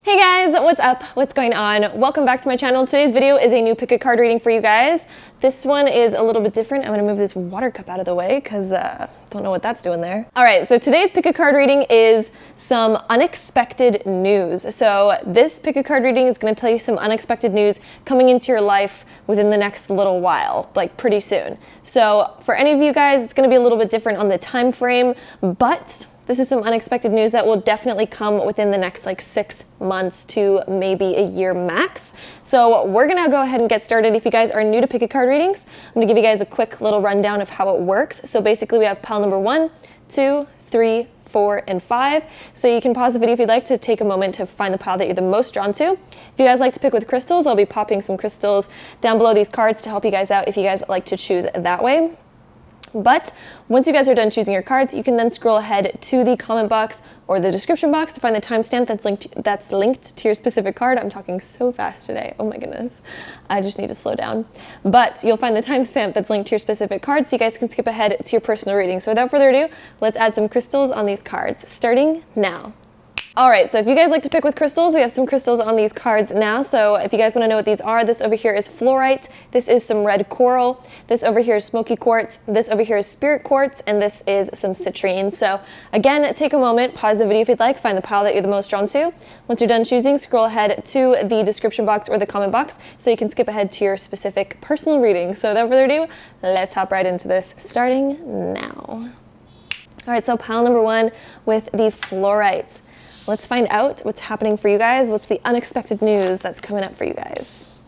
Hey guys, what's up? What's going on? Welcome back to my channel. Today's video is a new pick a card reading for you guys. This one is a little bit different. I'm gonna move this water cup out of the way because don't know what that's doing there. All right, so today's pick a card reading is some unexpected news. So this pick a card reading is gonna tell you some unexpected news coming into your life within the next little while, like pretty soon. So for any of you guys, it's gonna be a little bit different on the time frame, but this is some unexpected news that will definitely come within the next like 6 months to maybe a year max. So we're gonna go ahead and get started. If you guys are new to pick a card readings, I'm gonna give you guys a quick little rundown of how it works. So basically we have pile number 1, 2, 3, 4, and 5. So you can pause the video if you'd like to take a moment to find the pile that you're the most drawn to. If you guys like to pick with crystals, I'll be popping some crystals down below these cards to help you guys out if you guys like to choose that way. But once you guys are done choosing your cards, you can then scroll ahead to the comment box or the description box to find the timestamp that's linked to your specific card. I'm talking so fast today. Oh my goodness. I just need to slow down. But you'll find the timestamp that's linked to your specific card so you guys can skip ahead to your personal reading. So without further ado, let's add some crystals on these cards, starting now. All right, so if you guys like to pick with crystals, we have some crystals on these cards now. So if you guys want to know what these are, this over here is fluorite, this is some red coral, this over here is smoky quartz, this over here is spirit quartz, and this is some citrine. So again, take a moment, pause the video if you'd like, find the pile that you're the most drawn to. Once you're done choosing, scroll ahead to the description box or the comment box so you can skip ahead to your specific personal reading. So without further ado, let's hop right into this, starting now. All right, so pile number 1 with the fluorite. Let's find out what's happening for you guys. What's the unexpected news that's coming up for you guys?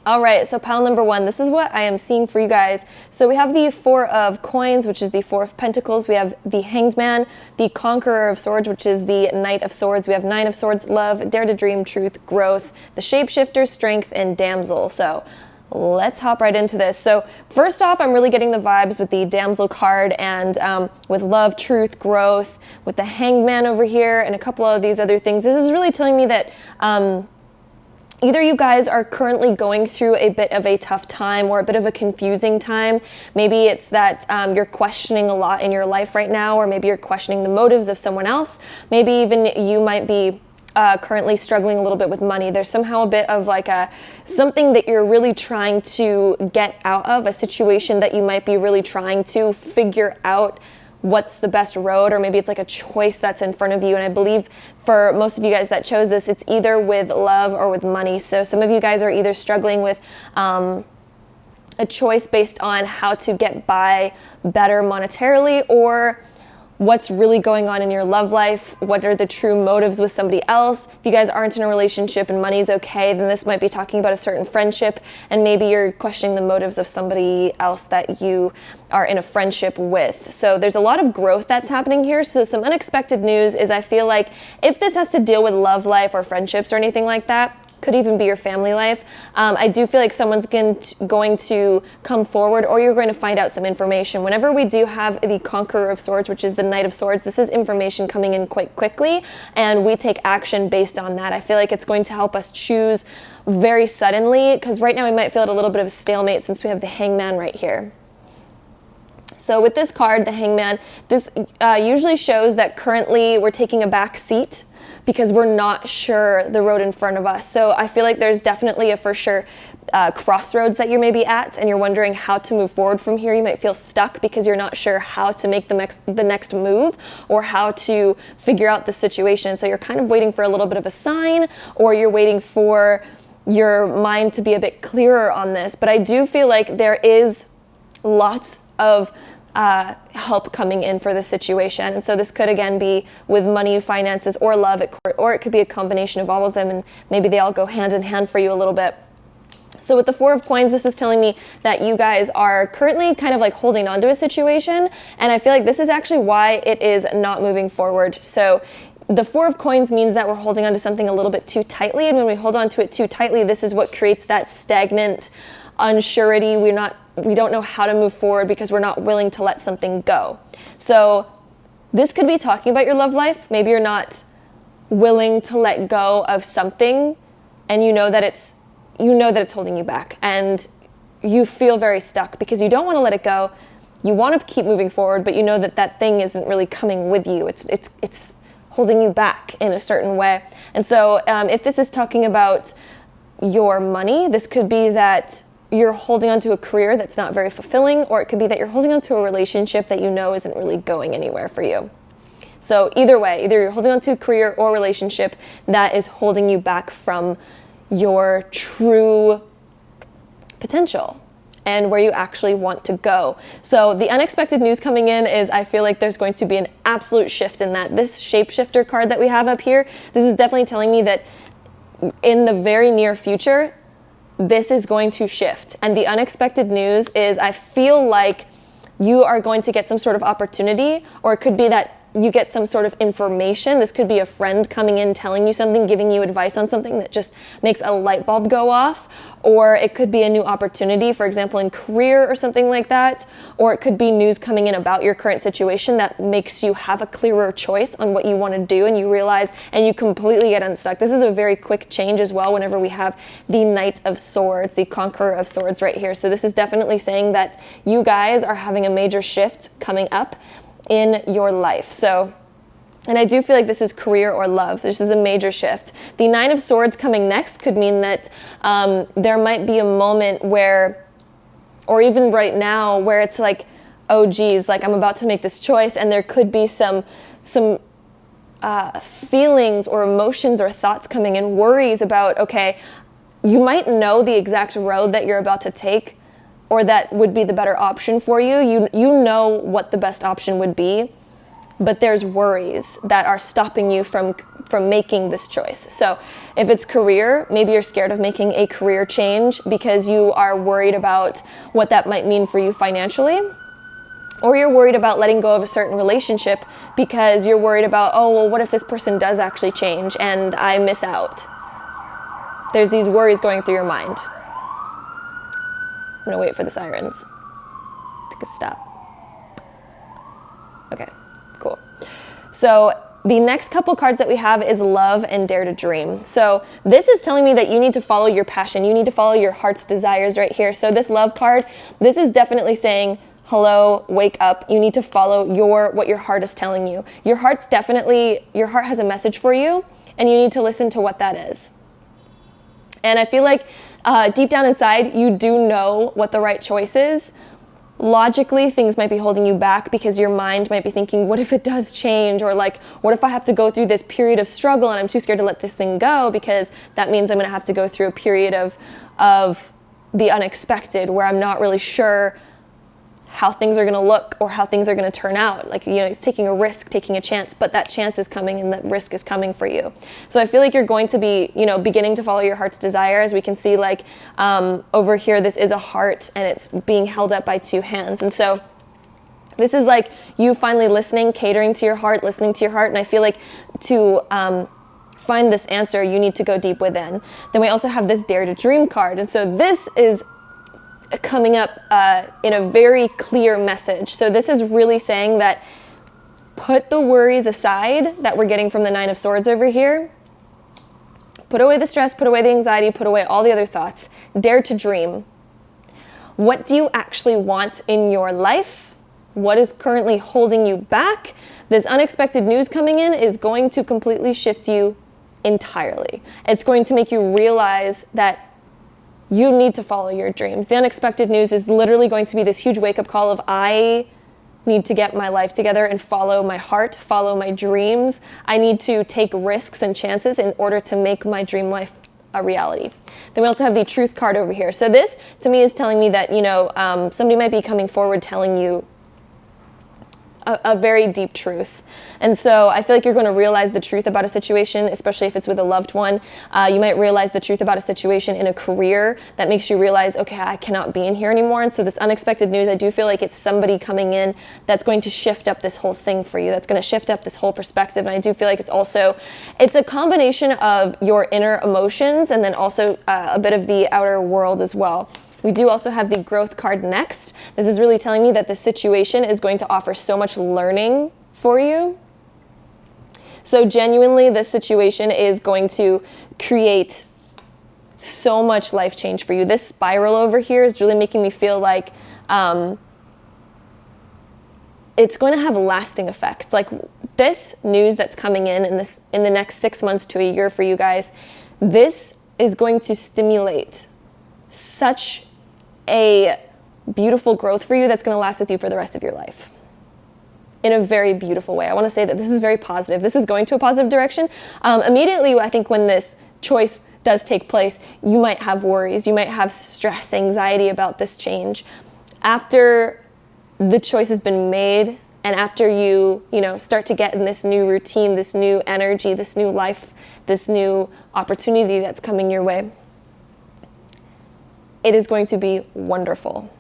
All right, so pile number 1, this is what I am seeing for you guys. So we have the 4 of coins, which is the 4 of pentacles. We have the hanged man, the conqueror of swords, which is the knight of swords. We have 9 of swords, love, dare to dream, truth, growth, the shapeshifter, strength, and damsel. So let's hop right into this. So first off, I'm really getting the vibes with the damsel card and with love, truth, growth, with the hanged man over here and a couple of these other things. This is really telling me that either you guys are currently going through a bit of a tough time or a bit of a confusing time. Maybe it's that you're questioning a lot in your life right now, or maybe you're questioning the motives of someone else. Maybe even you might be currently struggling a little bit with money. There's somehow a bit of like something that you're really trying to get out of, a situation that you might be really trying to figure out what's the best road, or maybe it's like a choice that's in front of you. And I believe for most of you guys that chose this, it's either with love or with money. So some of you guys are either struggling with a choice based on how to get by better monetarily, or what's really going on in your love life, what are the true motives with somebody else. If you guys aren't in a relationship and money's okay, then this might be talking about a certain friendship, and maybe you're questioning the motives of somebody else that you are in a friendship with. So there's a lot of growth that's happening here. So some unexpected news is, I feel like if this has to deal with love life or friendships or anything like that, could even be your family life, I do feel like someone's going to come forward, or you're going to find out some information. Whenever we do have the conqueror of swords, which is the knight of swords, this is information coming in quite quickly, and we take action based on that. I feel like it's going to help us choose very suddenly, because right now we might feel at a little bit of a stalemate since we have the hangman right here. So with this card, the hangman, this usually shows that currently we're taking a back seat because we're not sure the road in front of us. So I feel like there's definitely a for sure crossroads that you may be at, and you're wondering how to move forward from here. You might feel stuck because you're not sure how to make the next move, or how to figure out the situation. So you're kind of waiting for a little bit of a sign, or you're waiting for your mind to be a bit clearer on this. But I do feel like there is lots of help coming in for this situation. And so this could again be with money, finances, or love, or it could be a combination of all of them, and maybe they all go hand in hand for you a little bit. So with the 4 of coins, this is telling me that you guys are currently kind of like holding on to a situation, and I feel like this is actually why it is not moving forward. So the 4 of coins means that we're holding on to something a little bit too tightly, and when we hold on to it too tightly, this is what creates that stagnant unsurety. We don't know how to move forward because we're not willing to let something go. So this could be talking about your love life. Maybe you're not willing to let go of something, and you know that it's holding you back, and you feel very stuck because you don't want to let it go, you want to keep moving forward, but you know that that thing isn't really coming with you. It's holding you back in a certain way. And so if this is talking about your money, this could be that you're holding on to a career that's not very fulfilling, or it could be that you're holding on to a relationship that you know isn't really going anywhere for you. So either way, either you're holding on to a career or relationship that is holding you back from your true potential and where you actually want to go. So the unexpected news coming in is, I feel like there's going to be an absolute shift in that. This shapeshifter card that we have up here, this is definitely telling me that in the very near future, this is going to shift. And the unexpected news is, I feel like you are going to get some sort of opportunity, or it could be that you get some sort of information. This could be a friend coming in, telling you something, giving you advice on something that just makes a light bulb go off. Or it could be a new opportunity, for example, in career or something like that. Or it could be news coming in about your current situation that makes you have a clearer choice on what you want to do, and you realize, and you completely get unstuck. This is a very quick change as well whenever we have the Knight of Swords, the Conqueror of Swords right here. So this is definitely saying that you guys are having a major shift coming up in your life. So, and I do feel like this is career or love. This is a major shift. The Nine of Swords coming next could mean that there might be a moment where, or even right now, where it's like, oh geez, like I'm about to make this choice, and there could be some feelings or emotions or thoughts coming in, worries about, okay, you might know the exact road that you're about to take, or that would be the better option for you. You know what the best option would be, but there's worries that are stopping you from making this choice. So if it's career, maybe you're scared of making a career change because you are worried about what that might mean for you financially. Or you're worried about letting go of a certain relationship because you're worried about, oh, well, what if this person does actually change and I miss out? There's these worries going through your mind. I'm gonna wait for the sirens. Take a stop. Okay, cool. So the next couple cards that we have is Love and Dare to Dream. So this is telling me that you need to follow your passion. You need to follow your heart's desires right here. So this love card, this is definitely saying, hello, wake up. You need to follow what your heart is telling you. Your heart has a message for you, and you need to listen to what that is. And I feel like deep down inside, you do know what the right choice is. Logically, things might be holding you back because your mind might be thinking, what if it does change? Or like, what if I have to go through this period of struggle and I'm too scared to let this thing go, because that means I'm going to have to go through a period of the unexpected where I'm not really sure how things are going to look or how things are going to turn out. Like, it's taking a risk, taking a chance, but that chance is coming and that risk is coming for you. So I feel like you're going to be, beginning to follow your heart's desires. We can see like over here, this is a heart and it's being held up by two hands. And so this is like you finally listening, catering to your heart, listening to your heart. And I feel like to find this answer, you need to go deep within. Then we also have this Dare to Dream card. And so this is coming up in a very clear message. So this is really saying that put the worries aside that we're getting from the Nine of Swords over here. Put away the stress, put away the anxiety, put away all the other thoughts. Dare to dream. What do you actually want in your life? What is currently holding you back? This unexpected news coming in is going to completely shift you entirely. It's going to make you realize that you need to follow your dreams. The unexpected news is literally going to be this huge wake-up call of, I need to get my life together and follow my heart, follow my dreams. I need to take risks and chances in order to make my dream life a reality. Then we also have the Truth card over here. So this, to me, is telling me that, somebody might be coming forward telling you a very deep truth. And so I feel like you're going to realize the truth about a situation, especially if it's with a loved one. You might realize the truth about a situation in a career that makes you realize, okay, I cannot be in here anymore. And so this unexpected news, I do feel like it's somebody coming in that's going to shift up this whole thing for you. That's going to shift up this whole perspective. And I do feel like it's a combination of your inner emotions and then also a bit of the outer world as well. We do also have the Growth card next. This is really telling me that the situation is going to offer so much learning for you. So genuinely, this situation is going to create so much life change for you. This spiral over here is really making me feel like it's going to have lasting effects. Like this news that's coming in the next 6 months to a year for you guys, this is going to stimulate such a beautiful growth for you that's going to last with you for the rest of your life in a very beautiful way. I want to say that this is very positive. This is going to a positive direction. Immediately, I think when this choice does take place, you might have worries, you might have stress, anxiety about this change. After the choice has been made, and after you start to get in this new routine, this new energy, this new life, this new opportunity that's coming your way, it is going to be wonderful.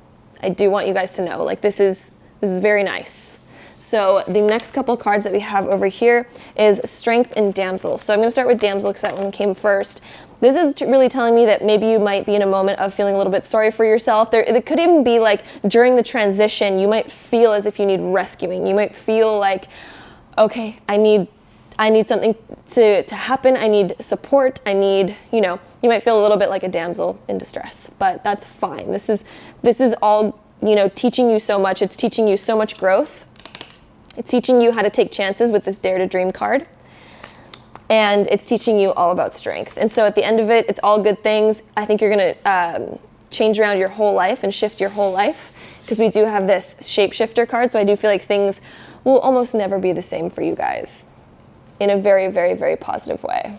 I do want you guys to know, like, this is very nice. So the next couple cards that we have over here is Strength and Damsel. So I'm going to start with Damsel because that one came first. This is really telling me that maybe you might be in a moment of feeling a little bit sorry for yourself. It could even be like during the transition, you might feel as if you need rescuing. You might feel like, okay, I need something to happen. I need support. I need, you might feel a little bit like a damsel in distress, but that's fine. This is all, teaching you so much. It's teaching you so much growth. It's teaching you how to take chances with this Dare to Dream card. And it's teaching you all about strength. And so at the end of it, it's all good things. I think you're going to change around your whole life and shift your whole life, because we do have this shapeshifter card. So I do feel like things will almost never be the same for you guys in a very, very, very positive way.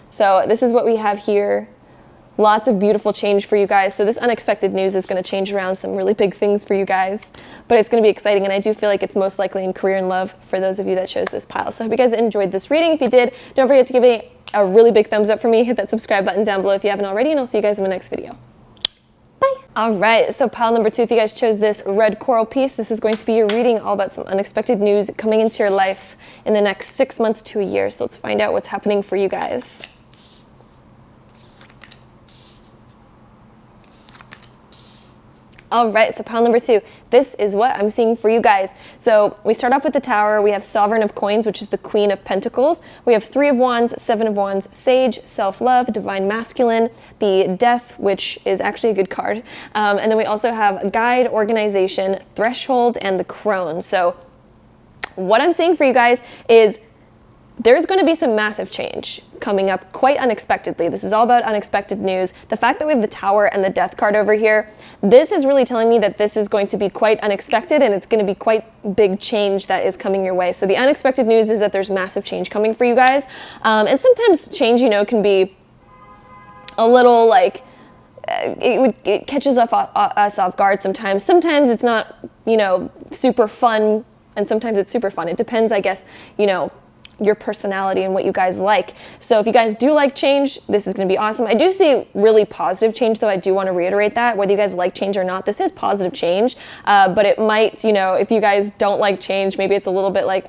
So this is what we have here. Lots of beautiful change for you guys. So this unexpected news is going to change around some really big things for you guys, but it's going to be exciting. And I do feel like it's most likely in career and love for those of you that chose this pile. So I hope you guys enjoyed this reading. If you did, don't forget to give it a really big thumbs up for me. Hit that subscribe button down below if you haven't already, and I'll see you guys in my next video. Bye. All right, so pile number 2, if you guys chose this red coral piece, this is going to be your reading all about some unexpected news coming into your life in the next 6 months to a year. So let's find out what's happening for you guys. All right, so pile number 2, this is what I'm seeing for you guys. So we start off with the Tower. We have Sovereign of Coins, which is the Queen of Pentacles. We have 3 of Wands, 7 of Wands, Sage, Self-Love, Divine Masculine, the Death, which is actually a good card. And then we also have Guide, Organization, Threshold, and the Crone. So what I'm seeing for you guys is there's going to be some massive change coming up quite unexpectedly. This is all about unexpected news. The fact that we have the Tower and the Death card over here, this is really telling me that this is going to be quite unexpected, and it's going to be quite big change that is coming your way. So the unexpected news is that there's massive change coming for you guys. And sometimes change, can be a little like, it catches us off guard sometimes. Sometimes it's not, super fun, and sometimes it's super fun. It depends, I guess, your personality and what you guys like. So if you guys do like change, this is going to be awesome. I do see really positive change, though. I do want to reiterate that whether you guys like change or not, this is positive change. But it might, if you guys don't like change, maybe it's a little bit like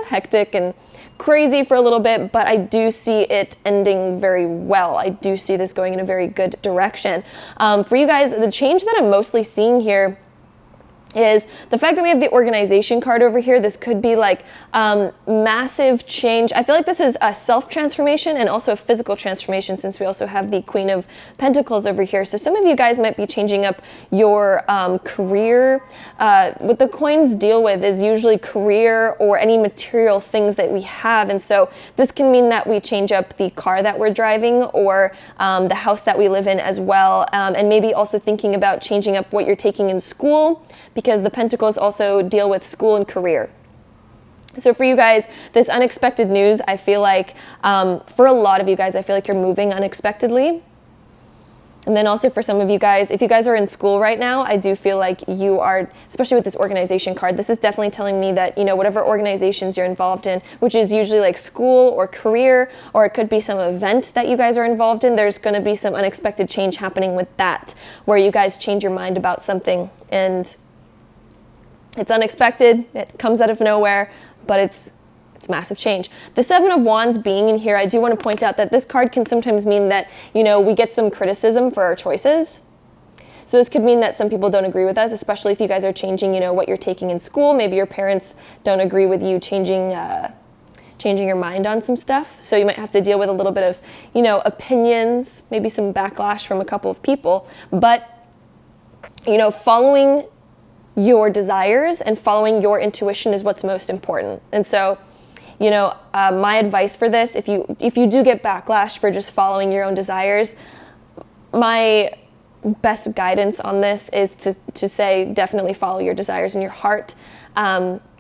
hectic and crazy for a little bit, but I do see it ending very well. I do see this going in a very good direction. For you guys, the change that I'm mostly seeing here is the fact that we have the Organization card over here. This could be like massive change. I feel like this is a self-transformation and also a physical transformation, since we also have the Queen of Pentacles over here. So some of you guys might be changing up your career. What the coins deal with is usually career or any material things that we have. And so this can mean that we change up the car that we're driving, or the house that we live in as well. And maybe also thinking about changing up what you're taking in school, because the Pentacles also deal with school and career. So for you guys, this unexpected news, I feel like, for a lot of you guys, I feel like you're moving unexpectedly. And then also for some of you guys, if you guys are in school right now, I do feel like you are, especially with this Organization card, this is definitely telling me that, whatever organizations you're involved in, which is usually like school or career, or it could be some event that you guys are involved in, there's going to be some unexpected change happening with that, where you guys change your mind about something, and it's unexpected, it comes out of nowhere, but it's massive change. The 7 of Wands being in here, I do want to point out that this card can sometimes mean that, we get some criticism for our choices. So this could mean that some people don't agree with us, especially if you guys are changing, what you're taking in school. Maybe your parents don't agree with you changing your mind on some stuff. So you might have to deal with a little bit of, opinions, maybe some backlash from a couple of people. But, following your desires and following your intuition is what's most important. And so, my advice for this, if you do get backlash for just following your own desires, my best guidance on this is to say definitely follow your desires in your heart,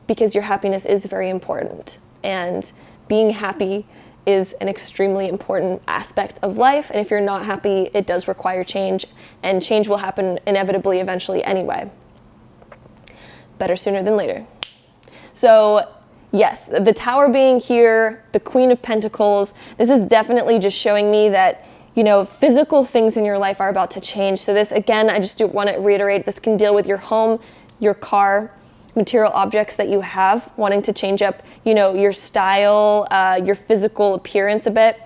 because your happiness is very important, and being happy is an extremely important aspect of life. And if you're not happy, it does require change, and change will happen inevitably eventually anyway. Better sooner than later. So yes, the Tower being here, the Queen of Pentacles, this is definitely just showing me that, physical things in your life are about to change. So this, again, I just do want to reiterate, this can deal with your home, your car, material objects that you have, wanting to change up, your style, your physical appearance a bit.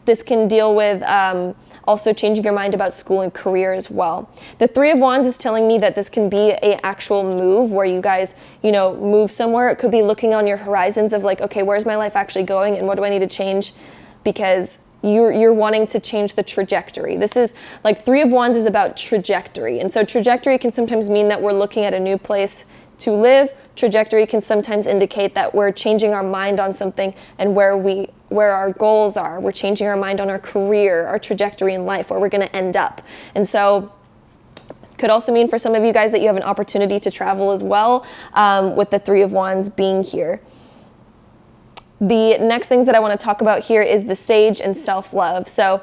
This can deal with also changing your mind about school and career as well. The Three of Wands is telling me that this can be an actual move where you guys, move somewhere. It could be looking on your horizons of like, okay, where's my life actually going and what do I need to change? Because you're wanting to change the trajectory. This is like Three of Wands is about trajectory. And so trajectory can sometimes mean that we're looking at a new place to live. Trajectory can sometimes indicate that we're changing our mind on something and where our goals are. We're changing our mind on our career, our trajectory in life, where we're going to end up. And so could also mean for some of you guys that you have an opportunity to travel as well, with the Three of Wands being here. The next things that I want to talk about here is the Sage and self-love. So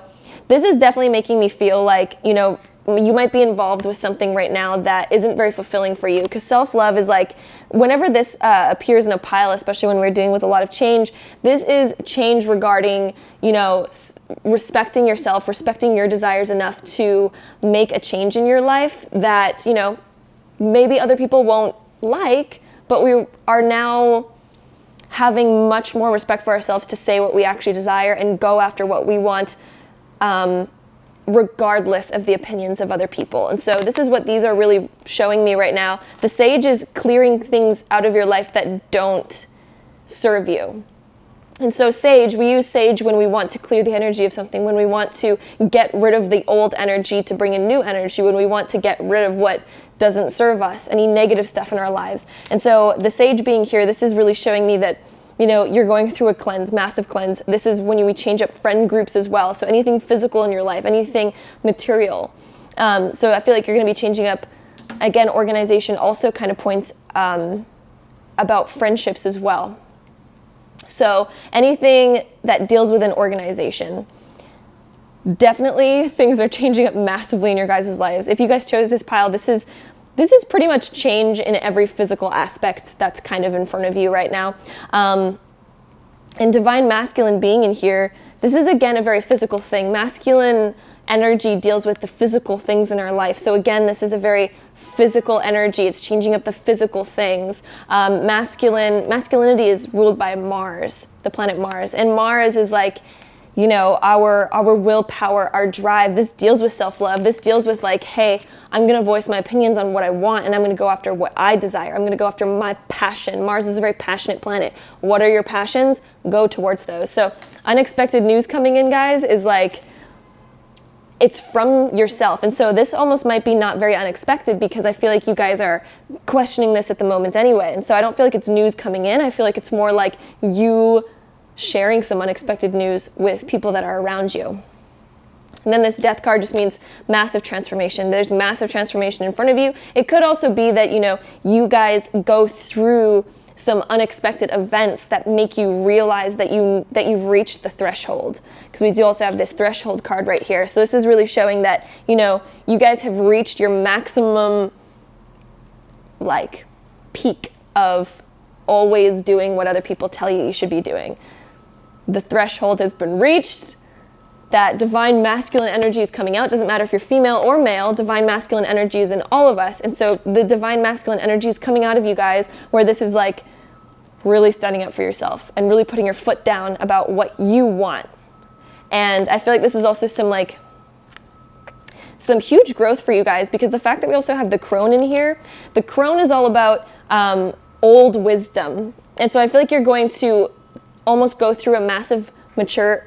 this is definitely making me feel like, you might be involved with something right now that isn't very fulfilling for you, because self-love is like, whenever this appears in a pile, especially when we're dealing with a lot of change, this is change regarding, respecting yourself, respecting your desires enough to make a change in your life that, maybe other people won't like, but we are now having much more respect for ourselves to say what we actually desire and go after what we want, regardless of the opinions of other people. And so this is what these are really showing me right now. The Sage is clearing things out of your life that don't serve you. And so Sage, we use Sage when we want to clear the energy of something, when we want to get rid of the old energy to bring in new energy, when we want to get rid of what doesn't serve us, any negative stuff in our lives. And so the Sage being here, this is really showing me that you're going through a cleanse, massive cleanse. This is when we change up friend groups as well. So anything physical in your life, anything material. So I feel like you're going to be changing up. Again, organization also kind of points about friendships as well. So anything that deals with an organization. Definitely things are changing up massively in your guys' lives. If you guys chose this pile, this is pretty much change in every physical aspect that's kind of in front of you right now. And Divine Masculine being in here, this is again a very physical thing. Masculine energy deals with the physical things in our life. So again, this is a very physical energy. It's changing up the physical things. Masculinity is ruled by Mars, the planet Mars. And Mars is like, our willpower, our drive. This deals with self-love. This deals with like, hey, I'm going to voice my opinions on what I want, and I'm going to go after what I desire. I'm going to go after my passion. Mars is a very passionate planet. What are your passions? Go towards those. So unexpected news coming in, guys, is like, it's from yourself. And so this almost might be not very unexpected, because I feel like you guys are questioning this at the moment anyway. And so I don't feel like it's news coming in. I feel like it's more like you sharing some unexpected news with people that are around you. And then this Death card just means massive transformation. There's massive transformation in front of you. It could also be that, you guys go through some unexpected events that make you realize that you've reached the threshold. Because we do also have this threshold card right here. So this is really showing that, you guys have reached your maximum, peak of always doing what other people tell you should be doing. The threshold has been reached. That divine masculine energy is coming out. Doesn't matter if you're female or male, divine masculine energy is in all of us. And so the divine masculine energy is coming out of you guys, where this is like really standing up for yourself and really putting your foot down about what you want. And I feel like this is also some huge growth for you guys, because the fact that we also have the crone in here, the crone is all about old wisdom. And so I feel like you're going to almost go through a massive maturity,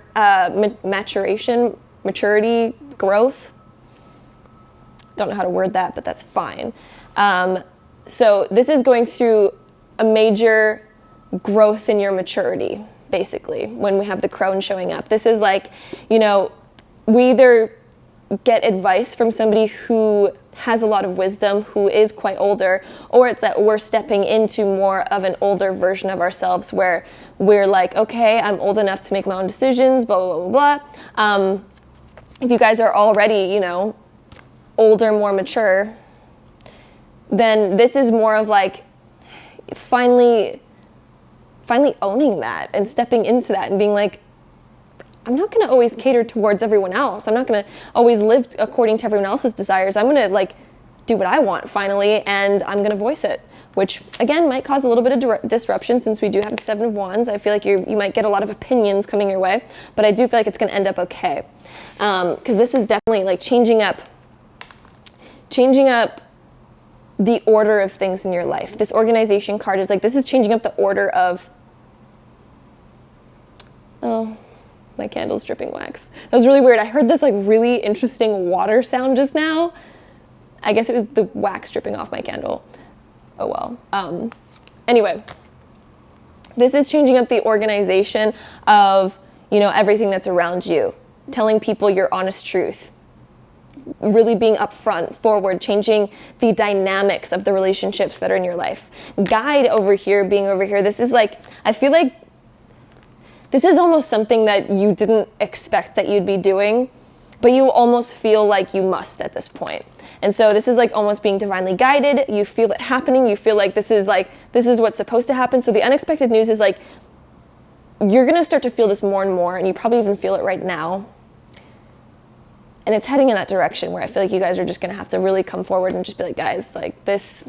growth. Don't know how to word that, but that's fine. So this is going through a major growth in your maturity, basically, when we have the crone showing up. This is like, you know, we either get advice from somebody who has a lot of wisdom, who is quite older, or it's that we're stepping into more of an older version of ourselves where we're like, okay, I'm old enough to make my own decisions, blah, blah, blah, blah. If you guys are already, you know, older, more mature, then this is more of like finally owning that and stepping into that and being like, I'm not going to always cater towards everyone else. I'm not going to always live according to everyone else's desires. I'm going to like do what I want finally, and I'm going to voice it, which again might cause a little bit of disruption since we do have the Seven of Wands. I feel like you might get a lot of opinions coming your way, but I do feel like it's going to end up okay. Because this is definitely like changing up the order of things in your life. This organization card is like, this is changing up the order of, oh, my candle's dripping wax. That was really weird. I heard this like really interesting water sound just now. I guess it was the wax dripping off my candle. Oh well. Anyway, this is changing up the organization of, you know, everything that's around you. Telling people your honest truth. Really being upfront, forward, changing the dynamics of the relationships that are in your life. Guide over here, being over here. This is like, I feel like this is almost something that you didn't expect that you'd be doing, but you almost feel like you must at this point. And so this is like almost being divinely guided. You feel it happening. You feel like this is what's supposed to happen. So the unexpected news is like, you're going to start to feel this more and more, and you probably even feel it right now. And it's heading in that direction where I feel like you guys are just going to have to really come forward and just be like, guys, like this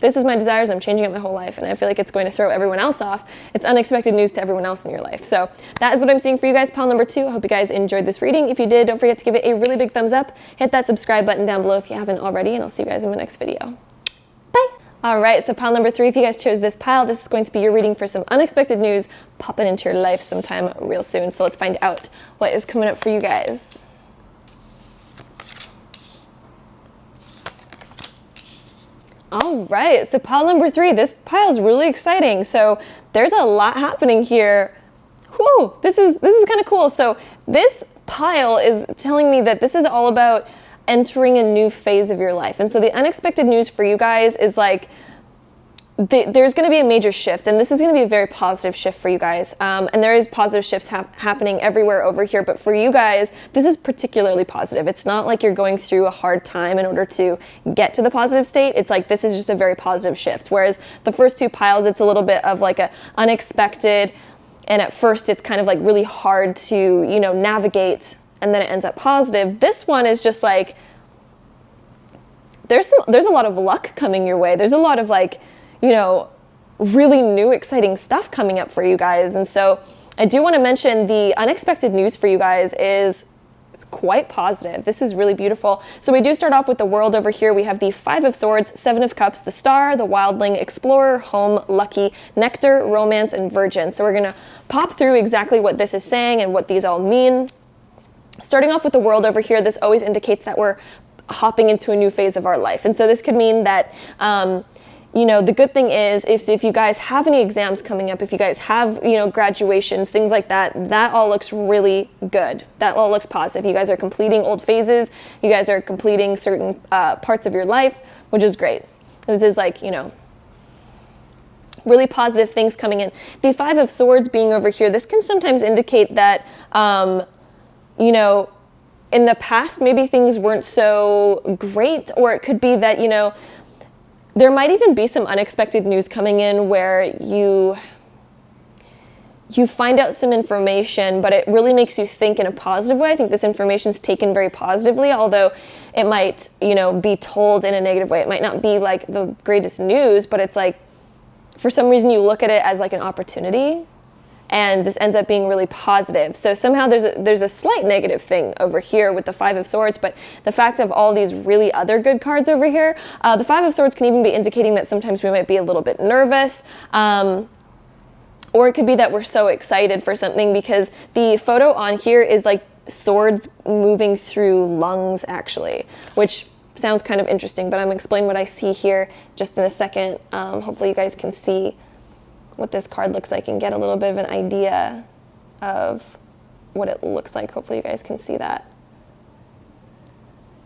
is my desires. I'm changing up my whole life. And I feel like it's going to throw everyone else off. It's unexpected news to everyone else in your life. So that is what I'm seeing for you guys. Pile number 2. I hope you guys enjoyed this reading. If you did, don't forget to give it a really big thumbs up. Hit that subscribe button down below if you haven't already. And I'll see you guys in my next video. Bye. All right, so pile number 3, if you guys chose this pile, this is going to be your reading for some unexpected news popping into your life sometime real soon. So let's find out what is coming up for you guys. All right, so pile number 3, this pile is really exciting. So there's a lot happening here. Whew, this is kind of cool. So this pile is telling me that this is all about entering a new phase of your life. And so the unexpected news for you guys is like, there's going to be a major shift, and this is going to be a very positive shift for you guys. And there is positive shifts happening everywhere over here, but for you guys, this is particularly positive. It's not like you're going through a hard time in order to get to the positive state. It's like, this is just a very positive shift. Whereas the first 2 piles, it's a little bit of like a unexpected, and at first it's kind of like really hard to, you know, navigate, and then it ends up positive. This one is just like, there's a lot of luck coming your way. There's a lot of like, you know, really new, exciting stuff coming up for you guys. And so I do want to mention the unexpected news for you guys is quite positive. This is really beautiful. So we do start off with the world over here. We have the 5 of Swords, 7 of Cups, the Star, the Wildling, Explorer, Home, Lucky, Nectar, Romance, and Virgin. So we're going to pop through exactly what this is saying and what these all mean. Starting off with the world over here, this always indicates that we're hopping into a new phase of our life. And so this could mean that, you know, the good thing is if you guys have any exams coming up, if you guys have, you know, graduations, things like that, that all looks really good. That all looks positive. You guys are completing old phases. You guys are completing certain parts of your life, which is great. This is like, you know, really positive things coming in. The 5 of Swords being over here, this can sometimes indicate that, you know, in the past, maybe things weren't so great, or it could be that, you know, there might even be some unexpected news coming in where you find out some information, but it really makes you think in a positive way. I think this information is taken very positively, although it might, you know, be told in a negative way. It might not be like the greatest news, but it's like, for some reason you look at it as like an opportunity, and this ends up being really positive. So somehow there's a slight negative thing over here with the 5 of Swords, but the fact of all these really other good cards over here, the 5 of Swords can even be indicating that sometimes we might be a little bit nervous, or it could be that we're so excited for something, because the photo on here is like swords moving through lungs, actually, which sounds kind of interesting, but I'm going to explain what I see here just in a second. Hopefully you guys can see what this card looks like and get a little bit of an idea of what it looks like. Hopefully you guys can see that.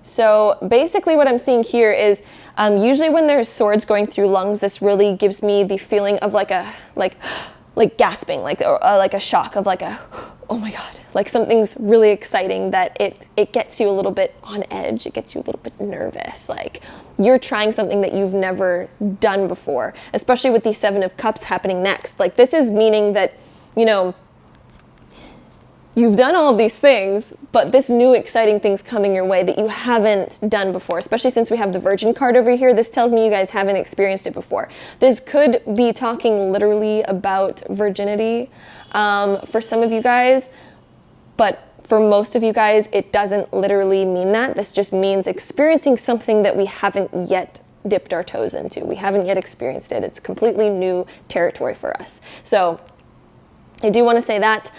So basically what I'm seeing here is usually when there's swords going through lungs, this really gives me the feeling of like gasping, like a shock of like a, oh my God, like something's really exciting that it gets you a little bit on edge. It gets you a little bit nervous. Like you're trying something that you've never done before, especially with the Seven of Cups happening next. Like this is meaning that, you know, you've done all of these things, but this new exciting thing's coming your way that you haven't done before, especially since we have the Virgin card over here. This tells me you guys haven't experienced it before. This could be talking literally about virginity for some of you guys, but for most of you guys, it doesn't literally mean that. This just means experiencing something that we haven't yet dipped our toes into. We haven't yet experienced it. It's completely new territory for us. So I do want to say that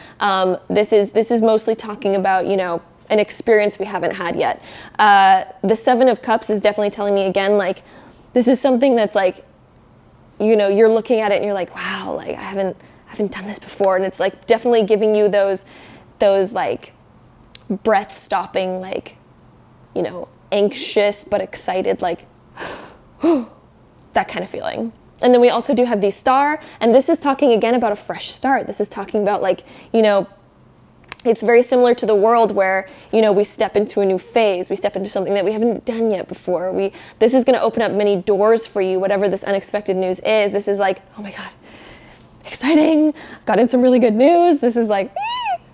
this is mostly talking about, you know, an experience we haven't had yet. The Seven of Cups is definitely telling me again, like, this is something that's like, you know, you're looking at it and you're like, wow, like I haven't done this before. And it's like definitely giving you those like breath stopping, like, you know, anxious but excited, like that kind of feeling. And then we also do have the Star, and this is talking again about a fresh start. This is talking about like, you know, it's very similar to the World where, you know, we step into a new phase. We step into something that we haven't done yet before. This is going to open up many doors for you, whatever this unexpected news is. This is like, oh my God, exciting. Got in some really good news. This is like,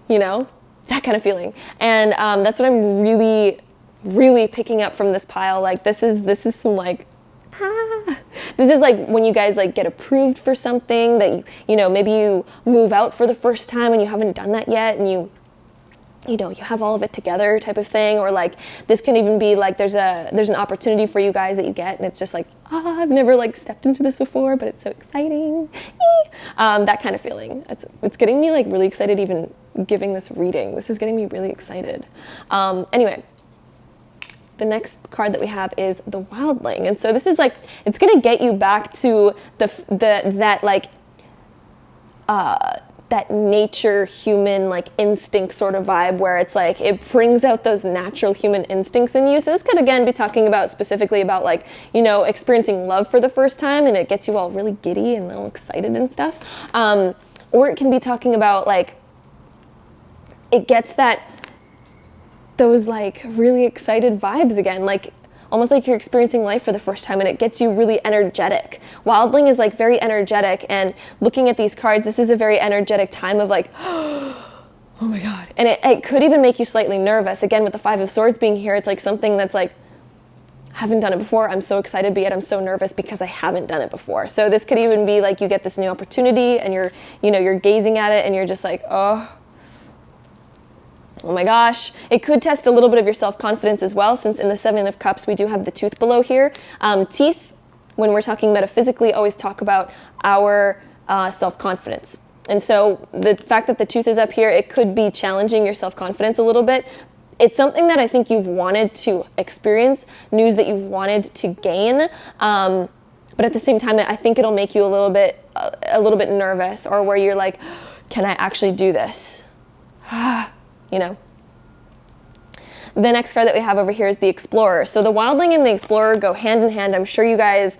you know, that kind of feeling. And that's what I'm really, really picking up from this pile. Like this is some like, this is like when you guys like get approved for something that you know, maybe you move out for the first time and you haven't done that yet, and you know, you have all of it together type of thing. Or like this can even be like there's an opportunity for you guys that you get and it's just like, I've never like stepped into this before, but it's so exciting. That kind of feeling. It's getting me like really excited even giving this reading. This is getting me really excited. Anyway, the next card that we have is the Wildling. And so this is like, it's going to get you back to that nature human like instinct sort of vibe where it's like it brings out those natural human instincts in you. So this could again be talking about specifically about like, you know, experiencing love for the first time and it gets you all really giddy and all excited and stuff. Or it can be talking about like, it gets those like really excited vibes again, like almost like you're experiencing life for the first time, and it gets you really energetic. Wildling is like very energetic, and looking at these cards, this is a very energetic time of like, oh my God. And it could even make you slightly nervous. Again, with the Five of Swords being here, it's like something that's like, haven't done it before. I'm so excited, but yet I'm so nervous because I haven't done it before. So this could even be like you get this new opportunity and you're gazing at it and you're just like, oh my gosh. It could test a little bit of your self-confidence as well, since in the Seven of Cups, we do have the tooth below here. Teeth, when we're talking metaphysically, always talk about our self-confidence. And so the fact that the tooth is up here, it could be challenging your self-confidence a little bit. It's something that I think you've wanted to experience, news that you've wanted to gain. But at the same time, I think it'll make you a little bit nervous, or where you're like, can I actually do this? You know. The next card that we have over here is the Explorer. So the Wildling and the Explorer go hand in hand. I'm sure you guys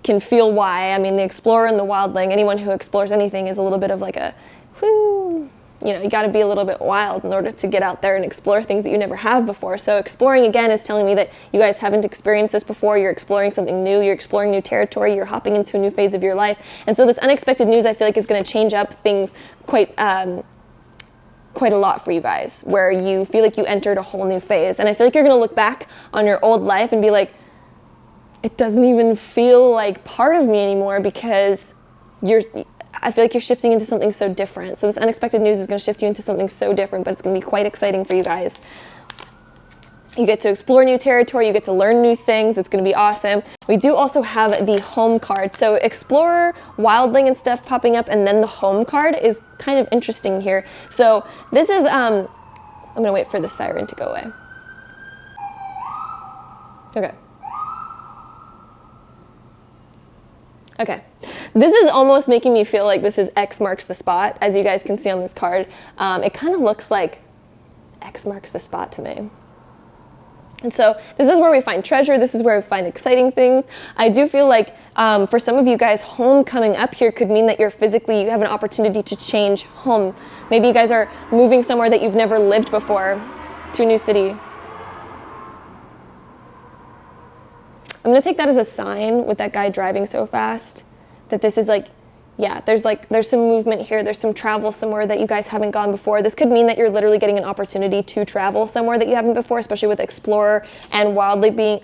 can feel why. I mean, the Explorer and the Wildling, anyone who explores anything is a little bit of like a, whoo, you know, you got to be a little bit wild in order to get out there and explore things that you never have before. So exploring, again, is telling me that you guys haven't experienced this before. You're exploring something new. You're exploring new territory. You're hopping into a new phase of your life. And so this unexpected news, I feel like, is going to change up things quite a lot for you guys, where you feel like you entered a whole new phase. And I feel like you're going to look back on your old life and be like, it doesn't even feel like part of me anymore, because I feel like you're shifting into something so different. So this unexpected news is going to shift you into something so different, but it's going to be quite exciting for you guys. You get to explore new territory, you get to learn new things, it's going to be awesome. We do also have the Home card. So Explorer, Wildling and stuff popping up, and then the Home card is kind of interesting here. So this is, I'm going to wait for the siren to go away. Okay. Okay. This is almost making me feel like this is X marks the spot, as you guys can see on this card. It kind of looks like X marks the spot to me. And so this is where we find treasure. This is where we find exciting things. I do feel like for some of you guys, home coming up here could mean that you have an opportunity to change home. Maybe you guys are moving somewhere that you've never lived before, to a new city. I'm going to take that as a sign with that guy driving so fast that this is like, yeah, there's some movement here. There's some travel somewhere that you guys haven't gone before. This could mean that you're literally getting an opportunity to travel somewhere that you haven't before, especially with Explorer and Wildling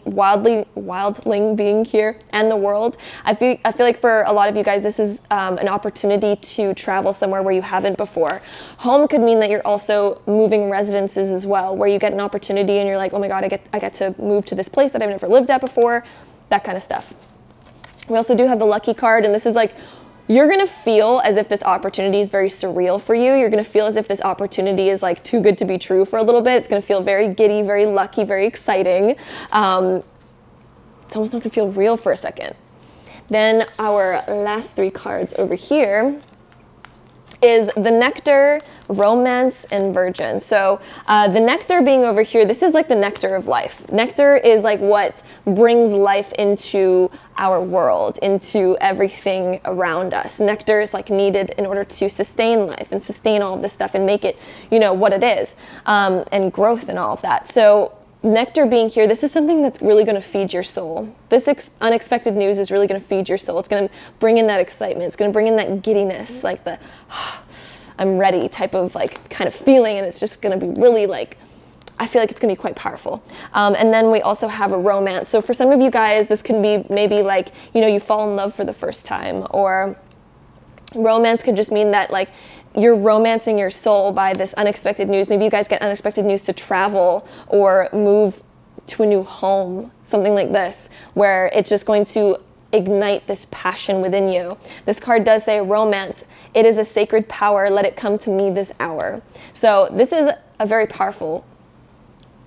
being here and the World. I feel like for a lot of you guys, this is an opportunity to travel somewhere where you haven't before. Home could mean that you're also moving residences as well, where you get an opportunity and you're like, oh my God, I get to move to this place that I've never lived at before, that kind of stuff. We also do have the Lucky card, and this is like, you're going to feel as if this opportunity is very surreal for you. You're going to feel as if this opportunity is like too good to be true for a little bit. It's going to feel very giddy, very lucky, very exciting. It's almost not going to feel real for a second. Then our last three cards over here is the Nectar, Romance, and Virgin. So the Nectar being over here, this is like the nectar of life. Nectar is like what brings life into our world, into everything around us. Nectar is like needed in order to sustain life and sustain all of this stuff and make it, what it is, and growth and all of that. So Nectar being here, this is something that's really going to feed your soul. This unexpected news is really going to feed your soul. It's going to bring in that excitement. It's going to bring in that giddiness, like the I'm ready type of like kind of feeling, and it's just going to be really like, I feel like it's going to be quite powerful. And then we also have a romance. So for some of you guys, this can be maybe like, you fall in love for the first time, or romance could just mean that like you're romancing your soul by this unexpected news. Maybe you guys get unexpected news to travel or move to a new home, something like this, where it's just going to ignite this passion within you. This card does say romance. It is a sacred power. Let it come to me this hour. So this is a very powerful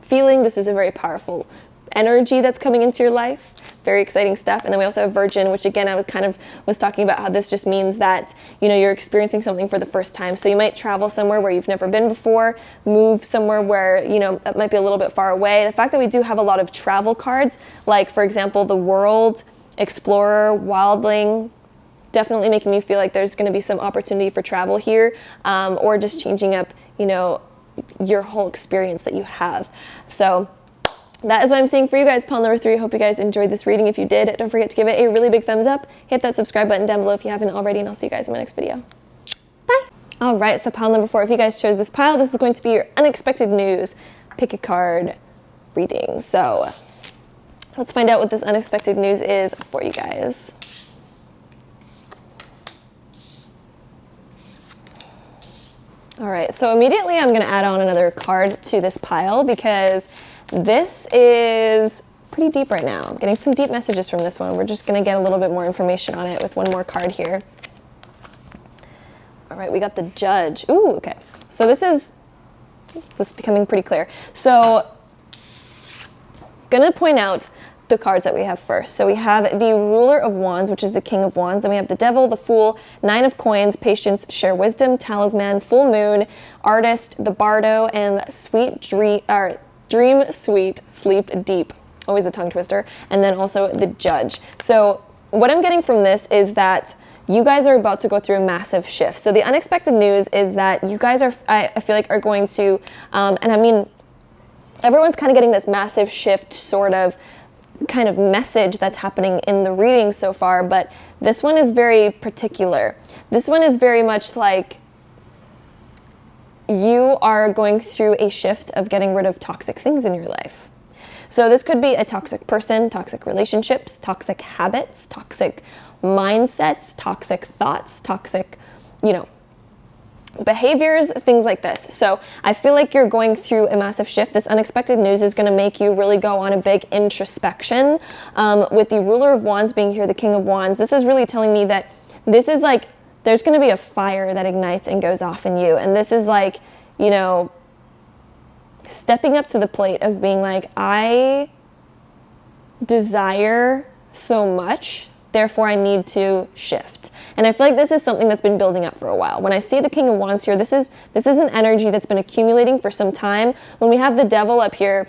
feeling. This is a very powerful energy that's coming into your life. Very exciting stuff. And then we also have Virgin, which again, I was talking about how this just means that, you're experiencing something for the first time. So you might travel somewhere where you've never been before, move somewhere where, it might be a little bit far away. The fact that we do have a lot of travel cards, like for example, the World, Explorer, Wildling, definitely making me feel like there's going to be some opportunity for travel here, or just changing up, your whole experience that you have. So that is what I'm seeing for you guys, pile number 3. Hope you guys enjoyed this reading. If you did, don't forget to give it a really big thumbs up. Hit that subscribe button down below if you haven't already, and I'll see you guys in my next video. Bye. All right, so pile number 4. If you guys chose this pile, this is going to be your unexpected news pick a card reading. So let's find out what this unexpected news is for you guys. All right, so immediately I'm going to add on another card to this pile because this is pretty deep right now. I'm getting some deep messages from this one. We're just going to get a little bit more information on it with one more card here. All right, we got the Judge. Ooh, okay. So this is becoming pretty clear. So going to point out the cards that we have first. So we have the Ruler of Wands, which is the King of Wands. And we have the Devil, the Fool, Nine of Coins, Patience, Share Wisdom, Talisman, Full Moon, Artist, the Bardo, and Dream Sweet, Sleep Deep. Always a tongue twister. And then also the Judge. So what I'm getting from this is that you guys are about to go through a massive shift. So the unexpected news is that you guys I feel like are going to, and I mean, everyone's kind of getting this massive shift sort of kind of message that's happening in the reading so far, but this one is very particular. This one is very much like you are going through a shift of getting rid of toxic things in your life. So this could be a toxic person, toxic relationships, toxic habits, toxic mindsets, toxic thoughts, toxic, behaviors, things like this. So I feel like you're going through a massive shift. This unexpected news is going to make you really go on a big introspection. With the Ruler of Wands being here, the King of Wands, this is really telling me that this is like, there's going to be a fire that ignites and goes off in you. And this is like, stepping up to the plate of being like, I desire so much, therefore I need to shift. And I feel like this is something that's been building up for a while. When I see the King of Wands here, this is an energy that's been accumulating for some time. When we have the Devil up here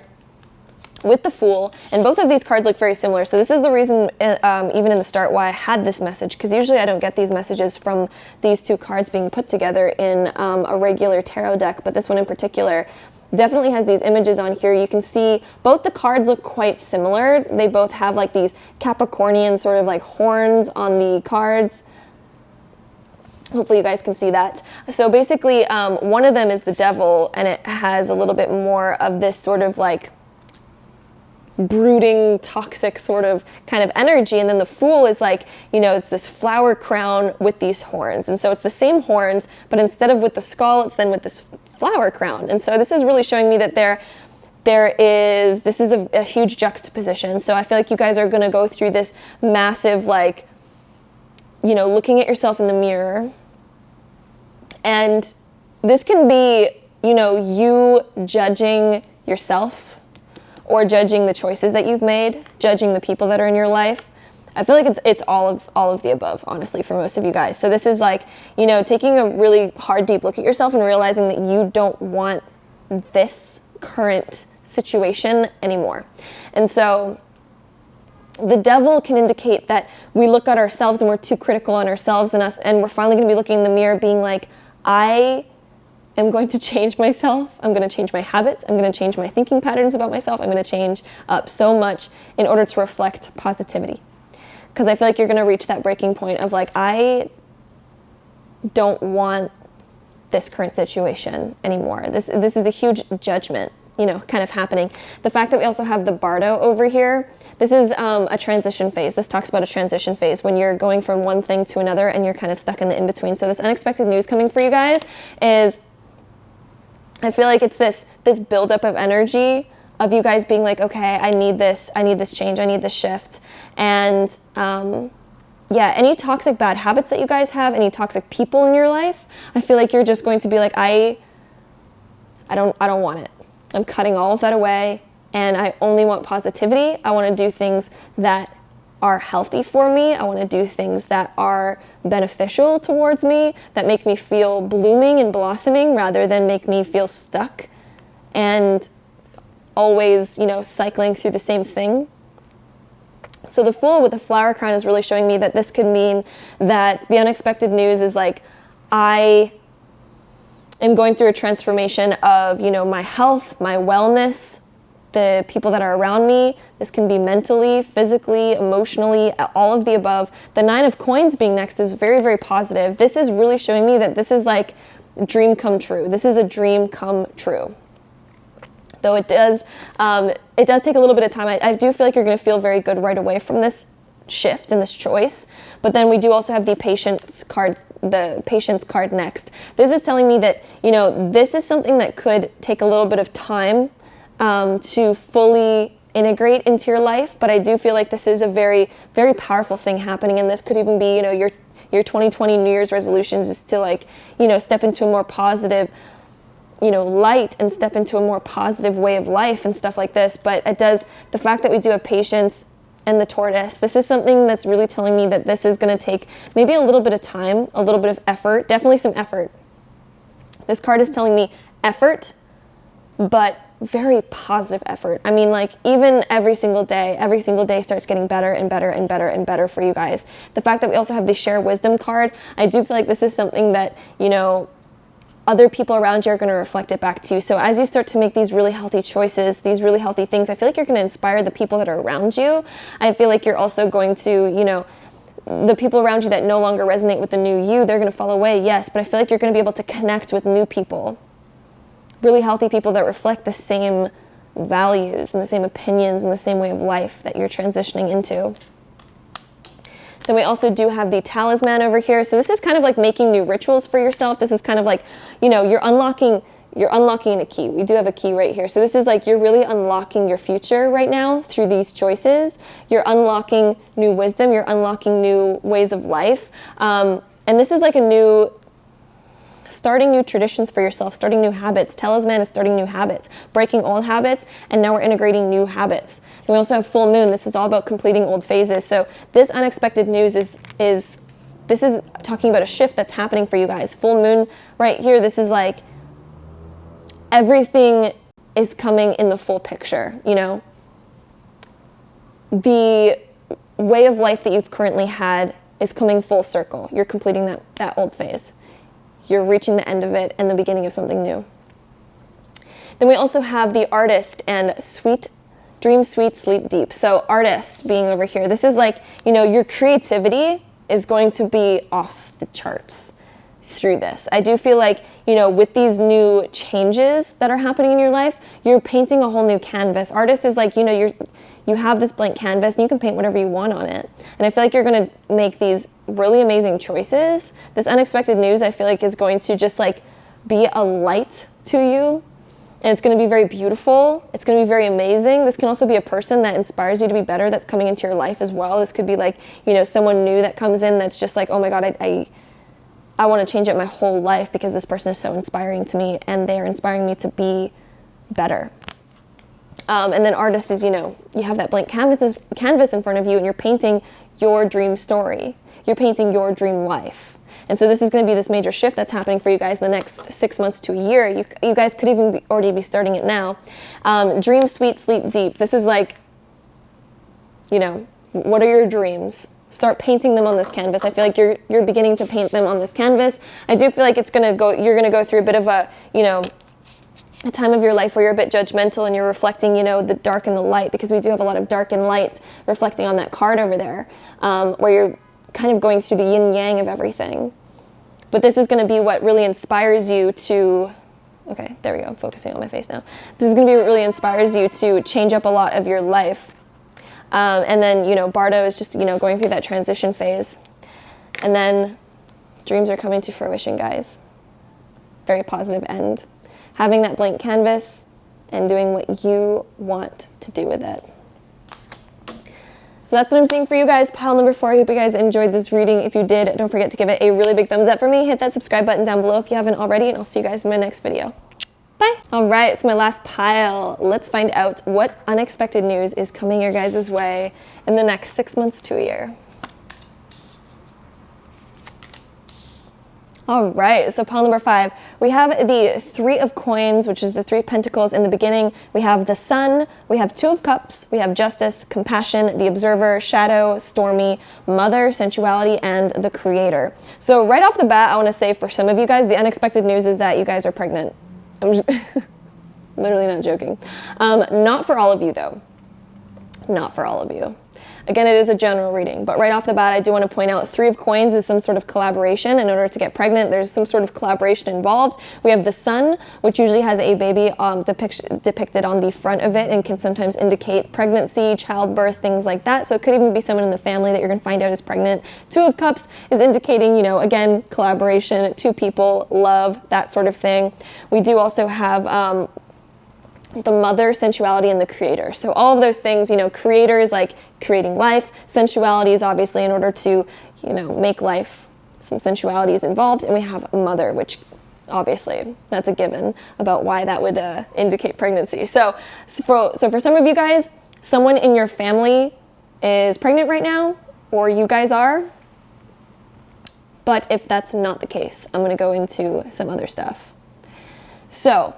with the Fool, and both of these cards look very similar. So this is the reason, even in the start, why I had this message, because usually I don't get these messages from these two cards being put together in a regular tarot deck, but this one in particular definitely has these images on here. You can see both the cards look quite similar. They both have like these Capricornian sort of like horns on the cards. Hopefully you guys can see that. So basically, one of them is the Devil, and it has a little bit more of this sort of like brooding, toxic sort of kind of energy. And then the Fool is like, you know, it's this flower crown with these horns. And so it's the same horns, but instead of with the skull, it's then with this flower crown. And so this is really showing me that this is a huge juxtaposition. So I feel like you guys are going to go through this massive, like, you know, looking at yourself in the mirror. And this can be, you know, you judging yourself, or judging the choices that you've made, judging the people that are in your life. I feel like it's all of the above, honestly, for most of you guys. So this is like, you know, taking a really hard, deep look at yourself and realizing that you don't want this current situation anymore. And so the Devil can indicate that we look at ourselves and we're too critical on ourselves and we're finally going to be looking in the mirror being like, I am going to change myself. I'm going to change my habits. I'm going to change my thinking patterns about myself. I'm going to change up so much in order to reflect positivity. Because I feel like you're going to reach that breaking point of like, I don't want this current situation anymore. This is a huge judgment, you know, kind of happening. The fact that we also have the Bardo over here, this is a transition phase. This talks about a transition phase when you're going from one thing to another and you're kind of stuck in the in-between. So this unexpected news coming for you guys is, I feel like it's this buildup of energy of you guys being like, okay, I need this change, I need this shift. And yeah, any toxic bad habits that you guys have, any toxic people in your life, I feel like you're just going to be like, I don't want it. I'm cutting all of that away, and I only want positivity. I want to do things that are healthy for me. I want to do things that are beneficial towards me, that make me feel blooming and blossoming rather than make me feel stuck and always, you know, cycling through the same thing. So the Fool with the flower crown is really showing me that this could mean that the unexpected news is like, I am going through a transformation of, you know, my health, my wellness, the people that are around me. This can be mentally, physically, emotionally, all of the above. The Nine of Coins being next is very, very positive. This is really showing me that this is like a dream come true. This is a dream come true. Though it does take a little bit of time. I do feel like you're going to feel very good right away from this shift and this choice. But then we do also have the patience card next. This is telling me that, you know, this is something that could take a little bit of time to fully integrate into your life, but I do feel like this is a very, very powerful thing happening, and this could even be, you know, your 2020 New Year's resolutions is to, like, you know, step into a more positive, you know, light and step into a more positive way of life and stuff like this. But it does, the fact that we do have patience and the tortoise, this is something that's really telling me that this is going to take maybe a little bit of time, a little bit of effort, definitely some effort. This card is telling me effort, but very positive effort. I mean, like, even every single day starts getting better and better and better and better for you guys. The fact that we also have the Share Wisdom card, I do feel like this is something that, you know, other people around you are going to reflect it back to you. So as you start to make these really healthy choices, these really healthy things, I feel like you're going to inspire the people that are around you. I feel like you're also going to, you know, the people around you that no longer resonate with the new you, they're going to fall away, yes, but I feel like you're going to be able to connect with new people. Really healthy people that reflect the same values and the same opinions and the same way of life that you're transitioning into. Then we also do have the Talisman over here. So this is kind of like making new rituals for yourself. This is kind of like, you know, you're unlocking a key. We do have a key right here. So this is like you're really unlocking your future right now through these choices. You're unlocking new wisdom. You're unlocking new ways of life. And this is like a new, starting new traditions for yourself, starting new habits. Talisman is starting new habits, breaking old habits, and now we're integrating new habits. And we also have full moon. This is all about completing old phases. So this unexpected news this is talking about a shift that's happening for you guys. Full moon right here, this is like everything is coming in the full picture, you know? The way of life that you've currently had is coming full circle. You're completing that old phase. You're reaching the end of it and the beginning of something new. Then we also have the artist and dream sweet, sleep deep. So artist being over here, this is like, you know, your creativity is going to be off the charts through this. I do feel like, you know, with these new changes that are happening in your life, you're painting a whole new canvas. Artist is like, you know, you have this blank canvas and you can paint whatever you want on it. And I feel like you're going to make these really amazing choices. This unexpected news, I feel like, is going to just like be a light to you. And it's going to be very beautiful. It's going to be very amazing. This can also be a person that inspires you to be better that's coming into your life as well. This could be like, you know, someone new that comes in that's just like, oh my God, I want to change up my whole life because this person is so inspiring to me and they're inspiring me to be better. And then artist is, you know, you have that blank canvas in front of you and you're painting your dream story. You're painting your dream life. And so this is going to be this major shift that's happening for you guys in the next 6 months to a year. You guys could even already be starting it now. Dream sweet, sleep deep. This is like, you know, what are your dreams? Start painting them on this canvas. I feel like you're beginning to paint them on this canvas. I do feel like you're going to go through a bit of a, you know, a time of your life where you're a bit judgmental and you're reflecting, you know, the dark and the light, because we do have a lot of dark and light reflecting on that card over there, where you're kind of going through the yin yang of everything. But this is going to be what really inspires you to, okay, there we go, I'm focusing on my face now. This is going to be what really inspires you to change up a lot of your life. And then, you know, Bardo is just, you know, going through that transition phase. And then dreams are coming to fruition, guys. Very positive end. Having that blank canvas and doing what you want to do with it. So that's what I'm seeing for you guys. Pile number 4. I hope you guys enjoyed this reading. If you did, don't forget to give it a really big thumbs up for me. Hit that subscribe button down below if you haven't already, and I'll see you guys in my next video. Bye. All right, it's my last pile. Let's find out what unexpected news is coming your guys' way in the next 6 months to a year. All right, so pile number 5. We have the 3 of Coins, which is the 3 of Pentacles in the beginning. We have the Sun, we have 2 of Cups, we have Justice, Compassion, the Observer, Shadow, Stormy, Mother, Sensuality, and the Creator. So right off the bat, I want to say for some of you guys, the unexpected news is that you guys are pregnant. I'm just literally not joking. Not for all of you, though. Not for all of you. Again, it is a general reading, but right off the bat, I do want to point out 3 of Coins is some sort of collaboration. In order to get pregnant, there's some sort of collaboration involved. We have the Sun, which usually has a baby depicted on the front of it and can sometimes indicate pregnancy, childbirth, things like that. So it could even be someone in the family that you're going to find out is pregnant. 2 of Cups is indicating, you know, again, collaboration, 2 people, love, that sort of thing. We do also have the Mother, Sensuality, and the Creator. So all of those things, you know, Creator is like creating life. Sensuality is obviously in order to, you know, make life, some sensuality is involved. And we have Mother, which obviously that's a given about why that would indicate pregnancy. So for some of you guys, someone in your family is pregnant right now, or you guys are. But if that's not the case, I'm going to go into some other stuff. So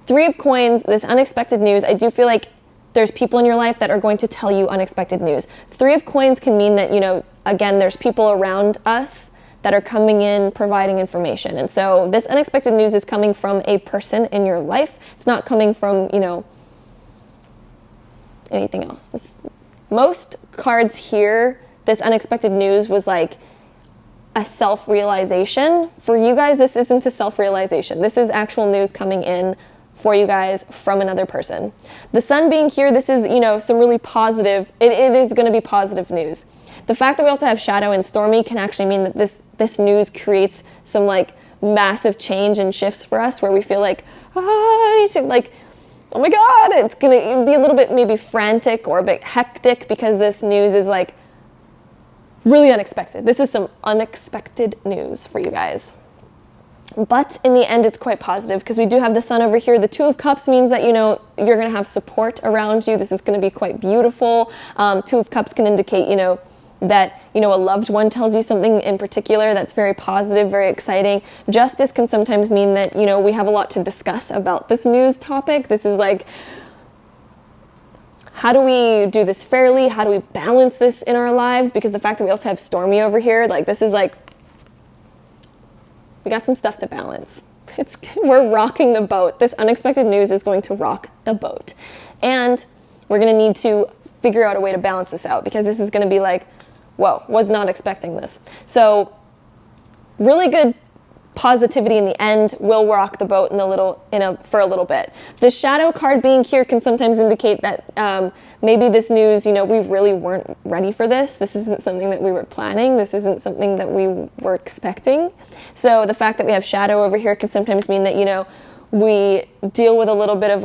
3 of Coins, this unexpected news, I do feel like there's people in your life that are going to tell you unexpected news. 3 of Coins can mean that, you know, again, there's people around us that are coming in, providing information. And so this unexpected news is coming from a person in your life. It's not coming from, you know, anything else. Most cards here, this unexpected news was like a self-realization. For you guys, this isn't a self-realization. This is actual news coming in for you guys from another person. The Sun being here, this is, you know, some really positive, it is going to be positive news. The fact that we also have Shadow and Stormy can actually mean that this news creates some like massive change and shifts for us where we feel like, I need to, like, oh my God, it's going to be a little bit maybe frantic or a bit hectic because this news is like really unexpected. This is some unexpected news for you guys. But in the end, it's quite positive because we do have the sun over here. The Two of Cups means that, you're going to have support around you. This is going to be quite beautiful. Two of Cups can indicate, that, a loved one tells you something in particular that's very positive, very exciting. Justice can sometimes mean that, we have a lot to discuss about this news topic. This is like, how do we do this fairly? How do we balance this in our lives? Because the fact that we also have Stormy over here, like this is like, we got some stuff to balance. We're rocking the boat. This unexpected news is going to rock the boat. And we're going to need to figure out a way to balance this out because this is going to be like, whoa, was not expecting this. So really good positivity in the end will rock the boat for a little bit. The shadow card being here can sometimes indicate that maybe this news, we really weren't ready for this. This isn't something that we were planning. This isn't something that we were expecting. So the fact that we have shadow over here can sometimes mean that, we deal with a little bit of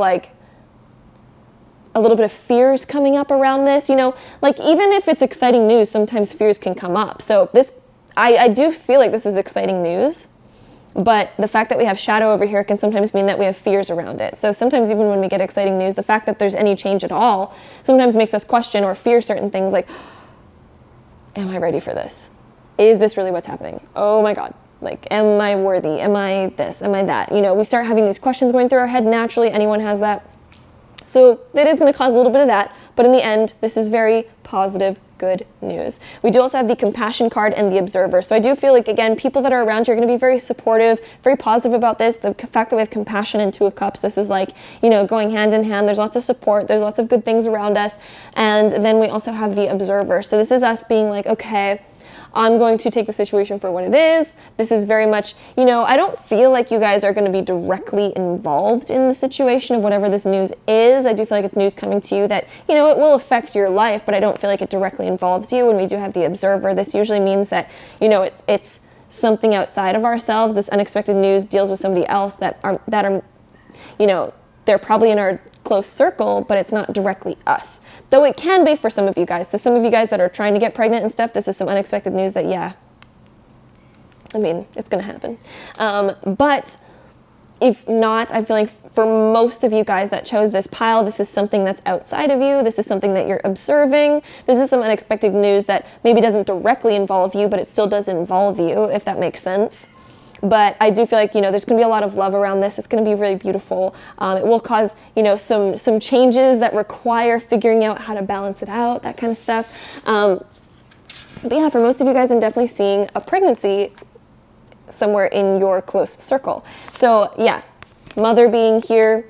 fears coming up around this, like even if it's exciting news, sometimes fears can come up. So I do feel like this is exciting news. But the fact that we have shadow over here can sometimes mean that we have fears around it. So sometimes even when we get exciting news, the fact that there's any change at all sometimes makes us question or fear certain things like, am I ready for this? Is this really what's happening? Oh my God. Like, am I worthy? Am I this? Am I that? We start having these questions going through our head naturally. Anyone has that. So that is going to cause a little bit of that. But in the end, this is very positive, good news. We do also have the compassion card and the observer. So I do feel like, again, people that are around you are going to be very supportive, very positive about this. The fact that we have compassion and Two of Cups, this is like, going hand in hand. There's lots of support. There's lots of good things around us. And then we also have the observer. So this is us being like, okay, I'm going to take the situation for what it is. This is very much, I don't feel like you guys are going to be directly involved in the situation of whatever this news is. I do feel like it's news coming to you that, it will affect your life, but I don't feel like it directly involves you. When we do have the observer, this usually means that, it's something outside of ourselves. This unexpected news deals with somebody else that are, they're probably in our close circle, but it's not directly us. Though it can be for some of you guys. So some of you guys that are trying to get pregnant and stuff, this is some unexpected news that, it's going to happen. But if not, I feel like for most of you guys that chose this pile, this is something that's outside of you. This is something that you're observing. This is some unexpected news that maybe doesn't directly involve you, but it still does involve you, if that makes sense. But I do feel like, there's going to be a lot of love around this. It's going to be really beautiful. It will cause, some changes that require figuring out how to balance it out, that kind of stuff. But yeah, for most of you guys, I'm definitely seeing a pregnancy somewhere in your close circle. So yeah, mother being here,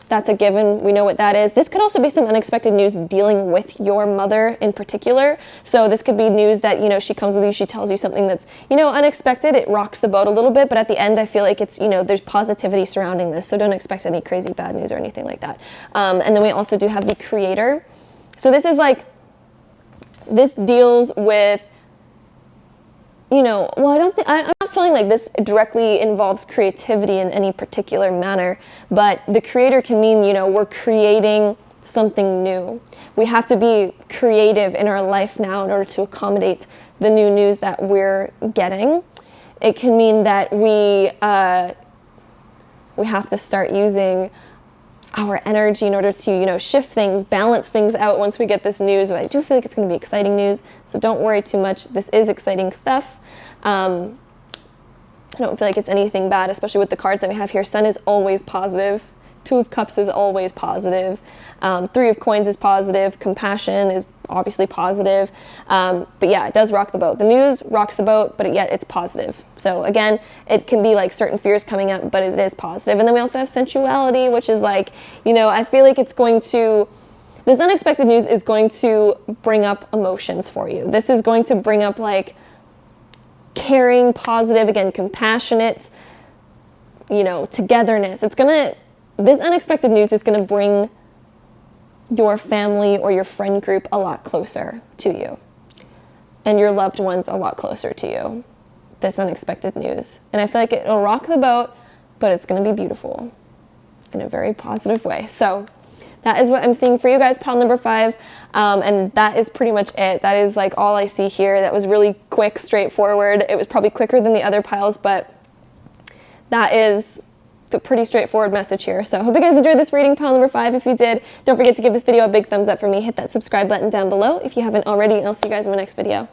that's a given. We know what that is. This could also be some unexpected news dealing with your mother in particular. So this could be news that, she comes with you, she tells you something that's, unexpected. It rocks the boat a little bit, but at the end, I feel like it's, there's positivity surrounding this. So don't expect any crazy bad news or anything like that. And then we also do have the creator. So this is like, this deals with, I'm not feeling like this directly involves creativity in any particular manner, but the creator can mean, we're creating something new. We have to be creative in our life now in order to accommodate the new news that we're getting. It can mean that we have to start using our energy in order to, shift things, balance things out once we get this news. But I do feel like it's going to be exciting news, so don't worry too much. This is exciting stuff. I don't feel like it's anything bad, especially with the cards that we have here. Sun is always positive. Two of Cups is always positive. Three of Coins is positive. Compassion is obviously positive. But yeah, it does rock the boat. The news rocks the boat, but yet it's positive. So again, it can be like certain fears coming up, but it is positive. And then we also have sensuality, which is like, I feel like it's going to, this unexpected news is going to bring up emotions for you. This is going to bring up like caring, positive, again, compassionate, togetherness. This unexpected news is going to bring your family or your friend group a lot closer to you and your loved ones a lot closer to you. This unexpected news. And I feel like it'll rock the boat, but it's going to be beautiful in a very positive way. So that is what I'm seeing for you guys, pile number 5. And that is pretty much it. That is like all I see here. That was really quick, straightforward. It was probably quicker than the other piles, but that is the pretty straightforward message here. So I hope you guys enjoyed this reading, pile number 5. If you did, don't forget to give this video a big thumbs up for me. Hit that subscribe button down below if you haven't already, and I'll see you guys in my next video.